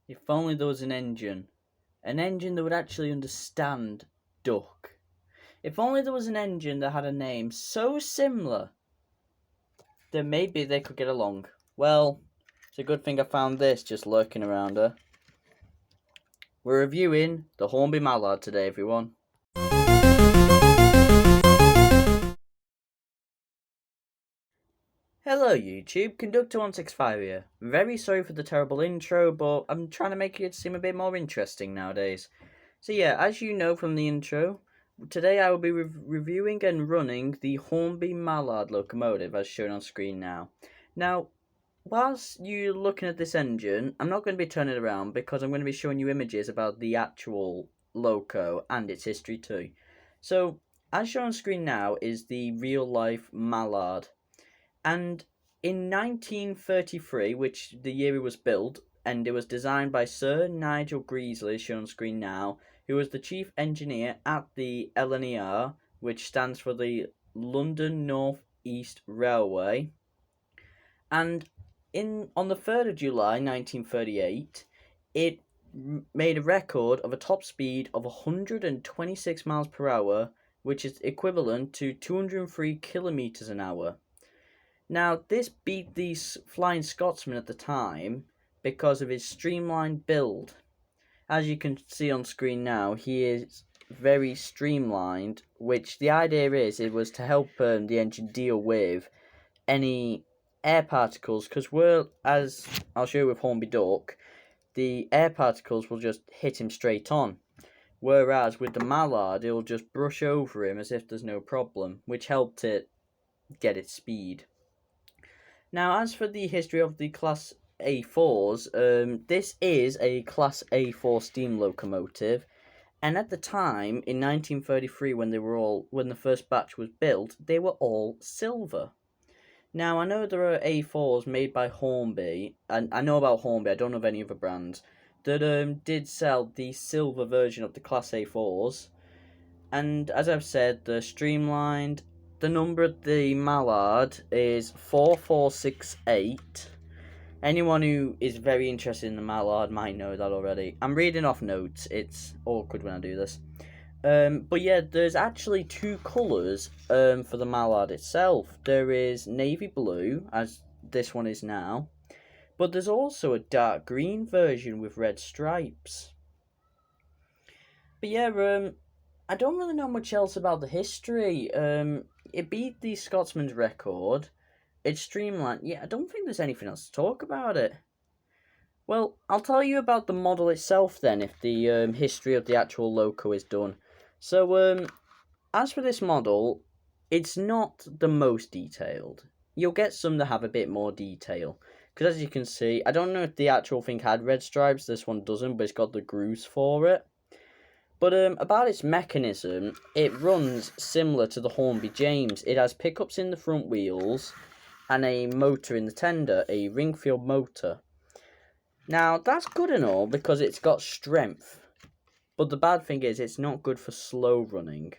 If only there was an engine. An engine that would actually understand duck. If only there was an engine that had a name so similar that maybe they could get along. Well, it's a good thing I found this just lurking around her. We're reviewing the Hornby mallard today, everyone. Hello YouTube, Conductor165 here. Very sorry for the terrible intro, but I'm trying to make it seem a bit more interesting nowadays. So yeah, as you know from the intro, today I will be reviewing and running the Hornby mallard locomotive as shown on screen now. Now, whilst you're looking at this engine, I'm not going to be turning it around because I'm going to be showing you images about the actual loco and its history too. So, as shown on screen now is the real life mallard. And in 1933, which the year it was built, and it was designed by Sir Nigel Greasley, shown on screen now, who was the chief engineer at the LNER, which stands for the London North East Railway. And on the 3rd of July 1938, it made a record of a top speed of 126 miles per hour, which is equivalent to 203 kilometers an hour. Now, this beat the Flying Scotsman at the time because of his streamlined build. As you can see on screen now, he is very streamlined, which the idea is it was to help the engine deal with any air particles, because as I'll show you with Hornby Duck, the air particles will just hit him straight on. Whereas with the mallard, it will just brush over him as if there's no problem, which helped it get its speed. Now, as for the history of the Class A4s, this is a Class A4 steam locomotive, and at the time, in 1933, when the first batch was built, they were all silver. Now, I know there are A4s made by Hornby, and I know about Hornby, I don't know of any other brands, that did sell the silver version of the Class A4s, and as I've said, they're streamlined. The number of the mallard is 4468. Anyone who is very interested in the mallard might know that already. I'm reading off notes. It's awkward when I do this. But yeah, there's actually two colours for the mallard itself. There is navy blue, as this one is now. But there's also a dark green version with red stripes. But yeah, I don't really know much else about the history. It beat the Scotsman's record. It's streamlined. Yeah, I don't think there's anything else to talk about it. Well, I'll tell you about the model itself then, if the history of the actual loco is done. So, as for this model, it's not the most detailed. You'll get some that have a bit more detail. Because as you can see, I don't know if the actual thing had red stripes, this one doesn't, but it's got the grooves for it. But about its mechanism, it runs similar to the Hornby James. It has pickups in the front wheels and a motor in the tender, a Ringfield motor. Now, that's good and all because it's got strength. But the bad thing is it's not good for slow running.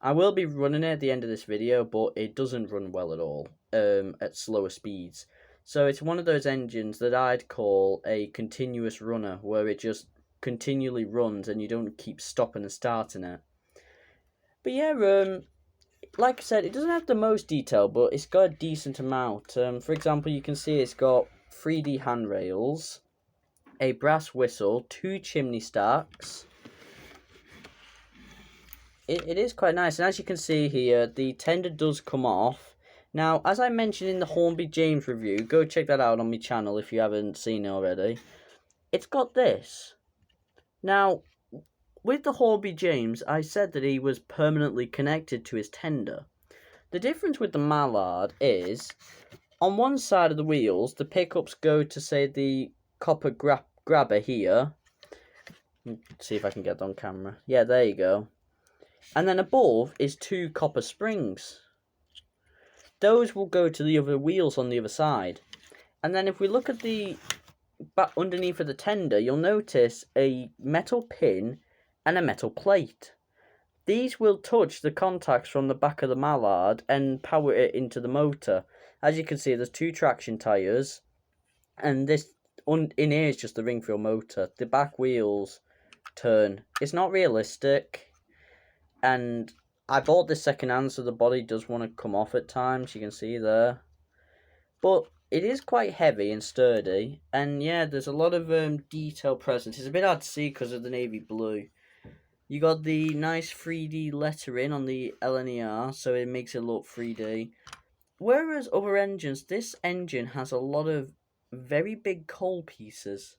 I will be running it at the end of this video, but it doesn't run well at all at slower speeds. So it's one of those engines that I'd call a continuous runner, where it just continually runs and you don't keep stopping and starting it. But yeah, like I said, it doesn't have the most detail, but it's got a decent amount. For example, you can see it's got 3D handrails, a brass whistle, 2 chimney stacks. It is quite nice, and as you can see here, the tender does come off. Now, as I mentioned in the Hornby James review, go check that out on my channel if you haven't seen it already. It's got this. Now, with the Hornby James, I said that he was permanently connected to his tender. The difference with the mallard is, on one side of the wheels, the pickups go to, say, the copper grabber here. Let's see if I can get that on camera. Yeah, there you go. And then above is 2 copper springs. Those will go to the other wheels on the other side. And then if we look at the back underneath of the tender, you'll notice a metal pin and a metal plate. These will touch the contacts from the back of the mallard and power it into the motor. As you can see, there's 2 traction tyres, and this in here is just the ring feel motor. The back wheels turn. It's not realistic, and I bought this second hand, so the body does want to come off at times. You can see there, but it is quite heavy and sturdy, and yeah, there's a lot of detail present. It's a bit hard to see because of the navy blue. You got the nice 3D lettering on the LNER, so it makes it look 3D. Whereas other engines, this engine has a lot of very big coal pieces.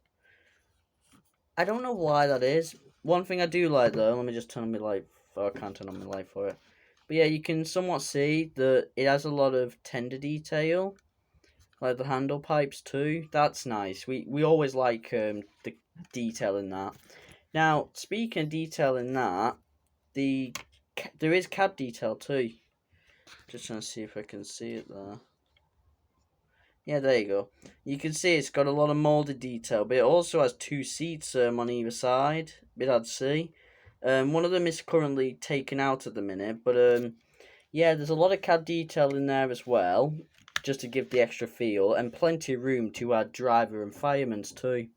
I don't know why that is. One thing I do like though, let me just turn on my light. Oh, I can't turn on my light for it. But yeah, you can somewhat see that it has a lot of tender detail. Like the handle pipes too. That's nice. We always like the detail in that. Now, speaking of detail in that, there is cab detail too. Just trying to see if I can see it there. Yeah, there you go. You can see it's got a lot of moulded detail, but it also has two seats on either side. Bit hard to see. One of them is currently taken out at the minute, but yeah, there's a lot of cab detail in there as well, just to give the extra feel, and plenty of room to add driver and fireman's too.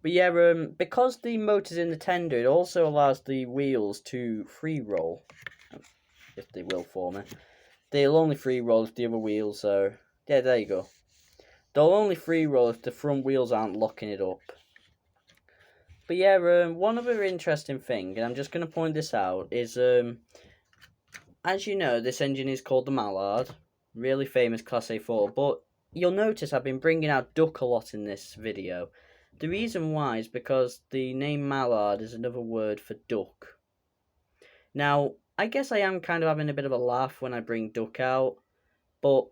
But yeah, because the motor's in the tender, it also allows the wheels to free roll, if they will for me. They'll only free roll if the other wheels are... Yeah, there you go. They'll only free roll if the front wheels aren't locking it up. But yeah, one other interesting thing, and I'm just going to point this out, is as you know, this engine is called the Mallard. Really famous Class A4, but you'll notice I've been bringing out duck a lot in this video. The reason why is because the name Mallard is another word for duck. Now, I guess I am kind of having a bit of a laugh when I bring duck out, but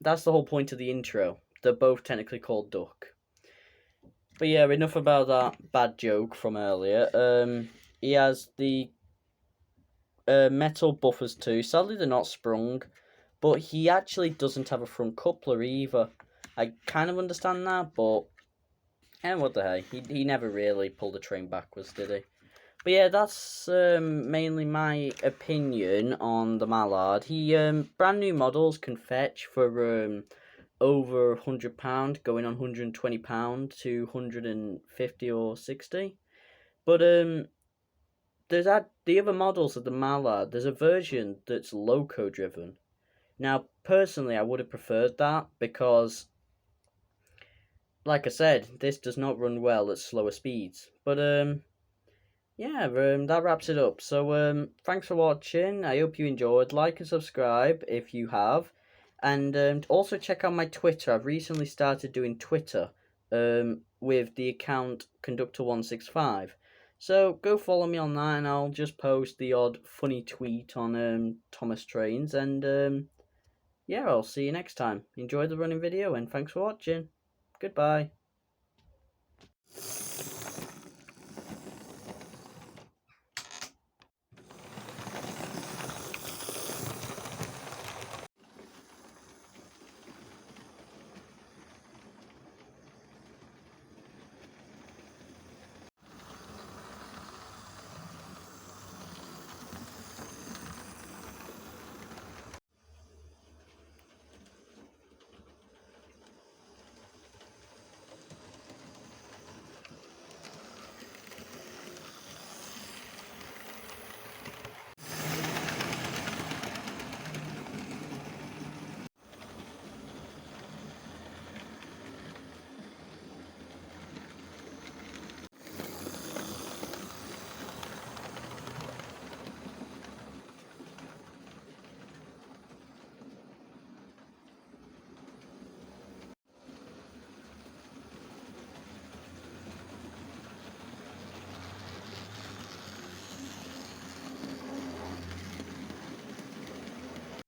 that's the whole point of the intro. They're both technically called duck. But yeah, enough about that bad joke from earlier. He has the metal buffers too. Sadly, they're not sprung, but he actually doesn't have a front coupler either. I kind of understand that, but what the heck? He never really pulled the train backwards, did he? But yeah, that's mainly my opinion on the Mallard. He brand new models can fetch for over £100, going on £120 to 150 or 60. But there's the other models of the Mallard. There's a version that's loco driven. Now, personally, I would have preferred that because, like I said, this does not run well at slower speeds. But yeah, that wraps it up. So thanks for watching. I hope you enjoyed. Like and subscribe if you have. And also check out my Twitter. I've recently started doing Twitter with the account Conductor165. So go follow me on that, and I'll just post the odd funny tweet on Thomas Trains. And yeah, I'll see you next time. Enjoy the running video, and thanks for watching. Goodbye.